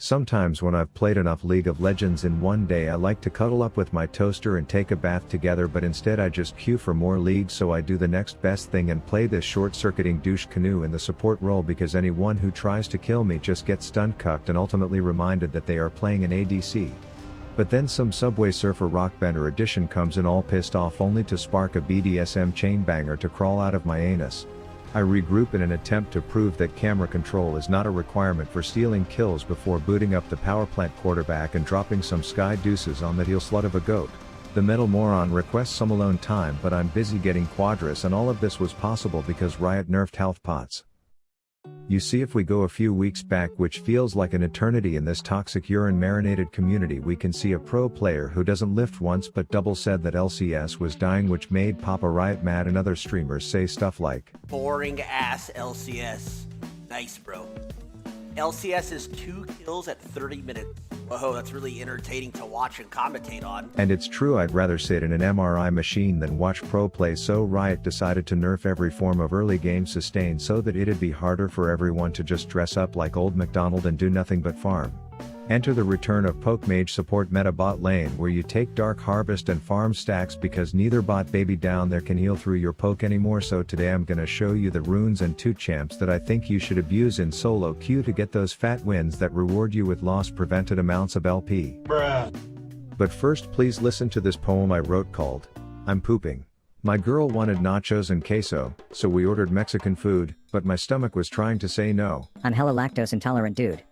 Sometimes when I've played enough League of Legends in one day I like to cuddle up with my toaster and take a bath together, but instead I just queue for more leagues, so I do the next best thing and play this short-circuiting douche canoe in the support role, because anyone who tries to kill me just gets stun cucked and ultimately reminded that they are playing an ADC. But then some Subway Surfer Rockbender edition comes in all pissed off, only to spark a BDSM chainbanger to crawl out of my anus. I regroup in an attempt to prove that camera control is not a requirement for stealing kills before booting up the power plant quarterback and dropping some sky deuces on that heel slut of a goat. The metal moron requests some alone time, but I'm busy getting Quadris, and all of this was possible because Riot nerfed health pots. You see, if we go a few weeks back, which feels like an eternity in this toxic urine marinated community, we can see a pro player who doesn't lift once but double said that LCS was dying, which made Papa Riot mad, and other streamers say stuff like, boring ass LCS. Nice, bro. LCS is 2 kills at 30 minutes. Whoa, that's really entertaining to watch and commentate on. And it's true, I'd rather sit in an MRI machine than watch pro play, so Riot decided to nerf every form of early game sustain so that it'd be harder for everyone to just dress up like old MacDonald and do nothing but farm. Enter the return of Poke Mage support meta bot lane, where you take Dark Harvest and farm stacks because neither bot baby down there can heal through your poke anymore. So today I'm gonna show you the runes and 2 champs that I think you should abuse in solo queue to get those fat wins that reward you with loss prevented amounts of LP. Bruh. But first, please listen to this poem I wrote called, I'm Pooping. My girl wanted nachos and queso, so we ordered Mexican food, but my stomach was trying to say no. I'm hella lactose intolerant, dude.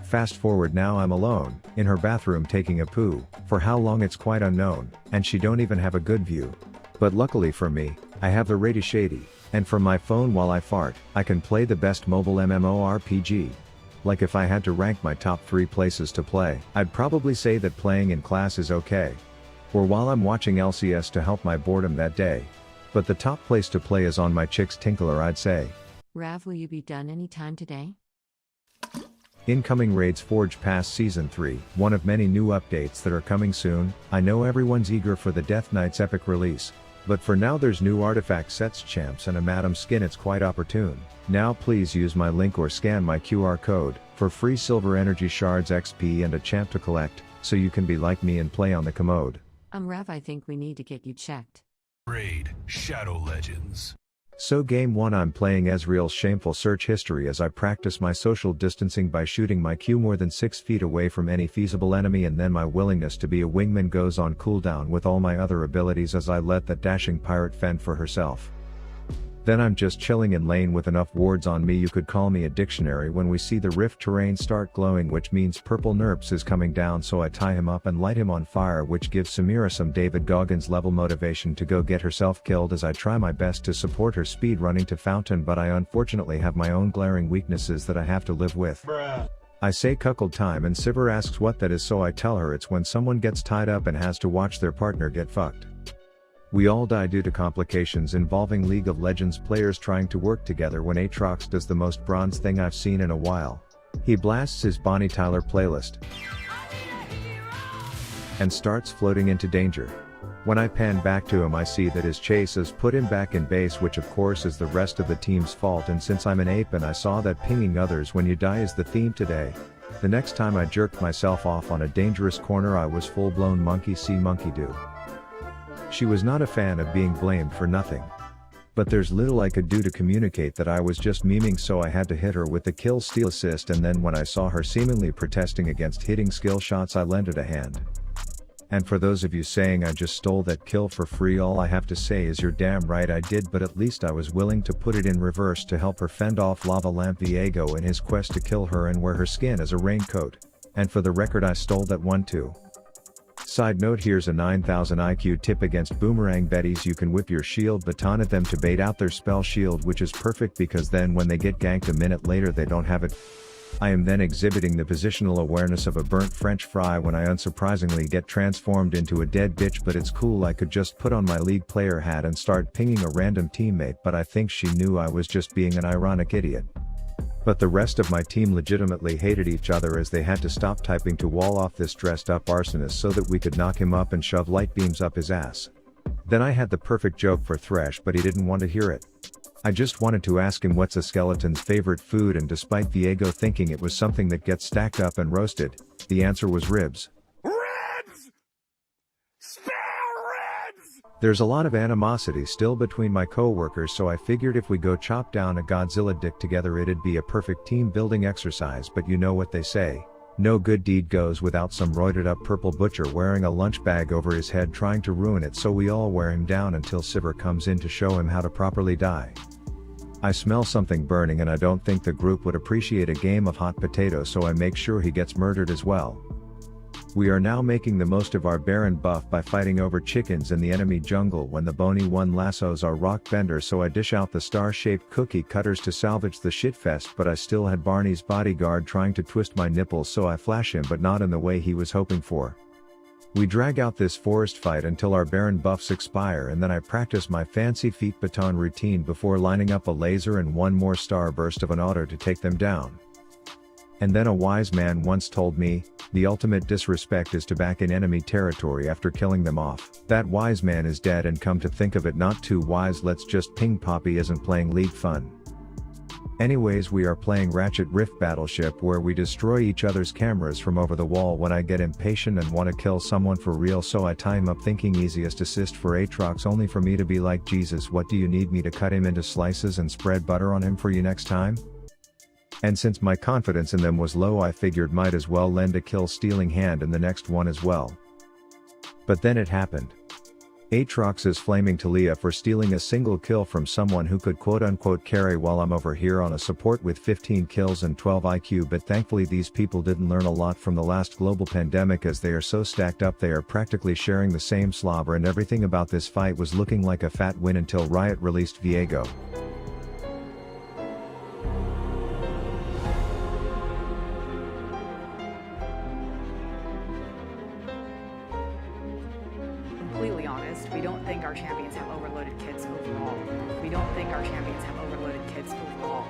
Fast forward, now I'm alone, in her bathroom taking a poo. For how long it's quite unknown, and she don't even have a good view. But luckily for me, I have the Rady Shady, and from my phone while I fart, I can play the best mobile MMORPG. Like if I had to rank my top 3 places to play, I'd probably say that playing in class is okay. Or while I'm watching LCS to help my boredom that day. But the top place to play is on my chick's Tinkler, I'd say. Rav, will you be done anytime today? Incoming raids Forge Pass Season 3, one of many new updates that are coming soon. I know everyone's eager for the Death Knight's epic release. But for now there's new artifact sets, champs, and a Madam skin. It's quite opportune. Now please use my link or scan my QR code, for free silver energy shards, XP, and a champ to collect, so you can be like me and play on the commode. Rav, I think we need to get you checked. Raid Shadow Legends. So game 1, I'm playing Ezreal's shameful search history as I practice my social distancing by shooting my Q more than 6 feet away from any feasible enemy, and then my willingness to be a wingman goes on cooldown with all my other abilities as I let that dashing pirate fend for herself. Then I'm just chilling in lane with enough wards on me you could call me a dictionary when we see the rift terrain start glowing, which means purple nerps is coming down, so I tie him up and light him on fire, which gives Samira some David Goggins level motivation to go get herself killed as I try my best to support her speed running to fountain, but I unfortunately have my own glaring weaknesses that I have to live with. Bruh. I say cuckold time and Sivir asks what that is, so I tell her it's when someone gets tied up and has to watch their partner get fucked. We all die due to complications involving League of Legends players trying to work together when Aatrox does the most bronze thing I've seen in a while. He blasts his Bonnie Tyler playlist and starts floating into danger. When I pan back to him I see that his chase has put him back in base, which of course is the rest of the team's fault, and since I'm an ape and I saw that pinging others when you die is the theme today, the next time I jerked myself off on a dangerous corner I was full-blown monkey see monkey do. She was not a fan of being blamed for nothing. But there's little I could do to communicate that I was just memeing, so I had to hit her with the kill steal assist, and then when I saw her seemingly protesting against hitting skill shots I lended a hand. And for those of you saying I just stole that kill for free, all I have to say is you're damn right I did, but at least I was willing to put it in reverse to help her fend off Lava Lamp Viego in his quest to kill her and wear her skin as a raincoat. And for the record I stole that one too. Side note, here's a 9000 IQ tip against boomerang betties: you can whip your shield baton at them to bait out their spell shield, which is perfect because then when they get ganked a minute later they don't have it. I am then exhibiting the positional awareness of a burnt french fry when I unsurprisingly get transformed into a dead bitch, but it's cool, I could just put on my league player hat and start pinging a random teammate, but I think she knew I was just being an ironic idiot. But the rest of my team legitimately hated each other as they had to stop typing to wall off this dressed up arsonist so that we could knock him up and shove light beams up his ass. Then I had the perfect joke for Thresh, but he didn't want to hear it. I just wanted to ask him what's a skeleton's favorite food, and despite Viego thinking it was something that gets stacked up and roasted, the answer was ribs. Ribs! Spare ribs! There's a lot of animosity still between my co-workers, so I figured if we go chop down a Godzilla dick together it'd be a perfect team building exercise, but you know what they say. No good deed goes without some roided up purple butcher wearing a lunch bag over his head trying to ruin it, so we all wear him down until Sivir comes in to show him how to properly die. I smell something burning and I don't think the group would appreciate a game of hot potato, so I make sure he gets murdered as well. We are now making the most of our Baron buff by fighting over chickens in the enemy jungle when the bony one lassos our rock bender, so I dish out the star-shaped cookie cutters to salvage the shitfest, but I still had Barney's bodyguard trying to twist my nipples, so I flash him but not in the way he was hoping for. We drag out this forest fight until our Baron buffs expire, and then I practice my fancy feet baton routine before lining up a laser and one more starburst of an auto to take them down. And then a wise man once told me, the ultimate disrespect is to back in enemy territory after killing them off. That wise man is dead, and come to think of it, not too wise. Let's just ping Poppy isn't playing League fun. Anyways, we are playing Ratchet Rift Battleship where we destroy each other's cameras from over the wall when I get impatient and want to kill someone for real, so I tie him up thinking easiest assist for Aatrox, only for me to be like, Jesus, what do you need me to cut him into slices and spread butter on him for you next time? And since my confidence in them was low, I figured might as well lend a kill stealing hand in the next one as well. But then it happened. Aatrox is flaming Talia for stealing a single kill from someone who could quote-unquote carry, while I'm over here on a support with 15 kills and 12 IQ, but thankfully these people didn't learn a lot from the last global pandemic, as they are so stacked up they are practically sharing the same slobber, and everything about this fight was looking like a fat win until Riot released Viego. Completely honest, we don't think our champions have overloaded kits overall. We don't think our champions have overloaded kits overall.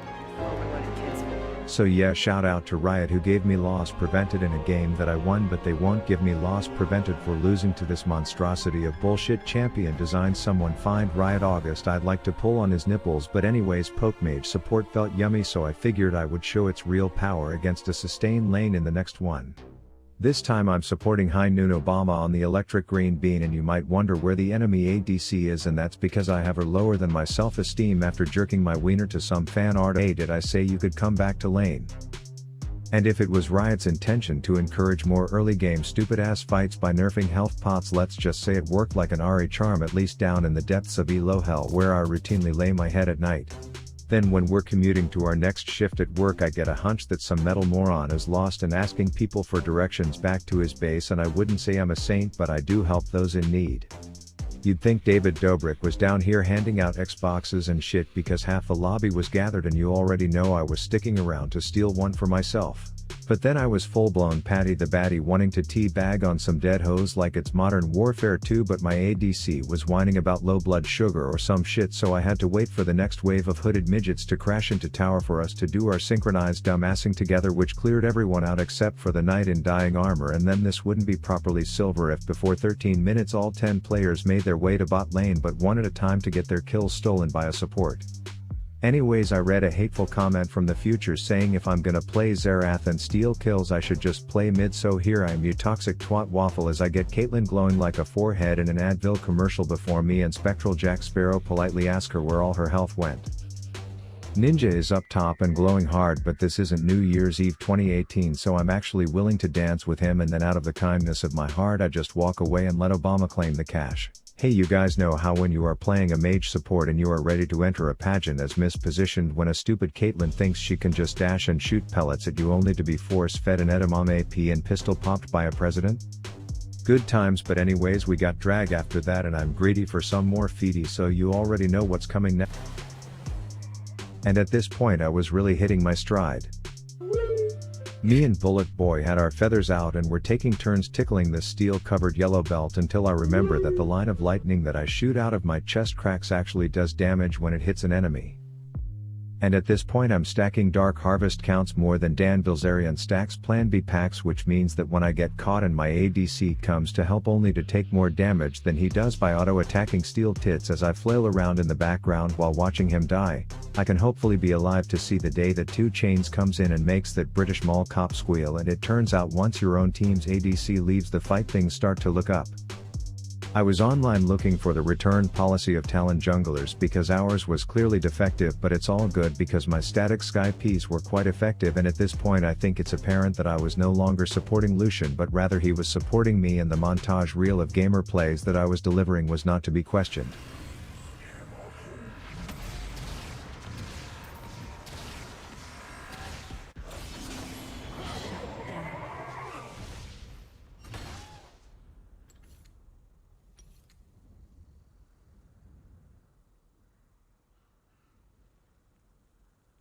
So yeah, shout out to Riot who gave me loss prevented in a game that I won, but they won't give me loss prevented for losing to this monstrosity of bullshit champion design. Someone find Riot August, I'd like to pull on his nipples, but anyways, Pokemage support felt yummy, so I figured I would show its real power against a sustain lane in the next one. This time I'm supporting High Noon Obama on the electric green bean, and you might wonder where the enemy ADC is, and that's because I have her lower than my self-esteem after jerking my wiener to some fan art. Hey, did I say you could come back to lane? And if it was Riot's intention to encourage more early game stupid ass fights by nerfing health pots, let's just say it worked like an Ari charm, at least down in the depths of elo hell where I routinely lay my head at night. Then when we're commuting to our next shift at work, I get a hunch that some metal moron is lost and asking people for directions back to his base, and I wouldn't say I'm a saint, but I do help those in need. You'd think David Dobrik was down here handing out Xboxes and shit because half the lobby was gathered, and you already know I was sticking around to steal one for myself. But then I was full-blown Patty the Batty wanting to teabag on some dead hoes like it's Modern Warfare 2, but my ADC was whining about low blood sugar or some shit, so I had to wait for the next wave of hooded midgets to crash into tower for us to do our synchronized dumbassing together, which cleared everyone out except for the knight in dying armor, and then this wouldn't be properly silver if before 13 minutes all 10 players made their way to bot lane, but one at a time to get their kills stolen by a support. Anyways, I read a hateful comment from the future saying if I'm gonna play Xerath and steal kills I should just play mid, so here I am, you toxic twat waffle, as I get Caitlyn glowing like a forehead in an Advil commercial before me and Spectral Jack Sparrow politely ask her where all her health went. Ninja is up top and glowing hard, but this isn't New Year's Eve 2018, so I'm actually willing to dance with him, and then out of the kindness of my heart I just walk away and let Obama claim the cash. Hey, you guys know how when you are playing a mage support and you are ready to enter a pageant as mispositioned, when a stupid Caitlyn thinks she can just dash and shoot pellets at you only to be force-fed an edamame AP and pistol popped by a president? Good times, but anyways, we got drag after that and I'm greedy for some more feedy, so you already know what's coming next. And at this point I was really hitting my stride. Me and Bullet Boy had our feathers out and were taking turns tickling this steel-covered yellow belt until I remember that the line of lightning that I shoot out of my chest cracks actually does damage when it hits an enemy. And at this point I'm stacking Dark Harvest counts more than Dan Bilzerian stacks Plan B packs, which means that when I get caught and my ADC comes to help only to take more damage than he does by auto-attacking Steel Tits as I flail around in the background while watching him die, I can hopefully be alive to see the day that 2 Chainz comes in and makes that British mall cop squeal. And it turns out once your own team's ADC leaves the fight, things start to look up. I was online looking for the return policy of Talon junglers because ours was clearly defective, but it's all good because my static Sky Ps were quite effective, and at this point I think it's apparent that I was no longer supporting Lucian but rather he was supporting me, and the montage reel of gamer plays that I was delivering was not to be questioned.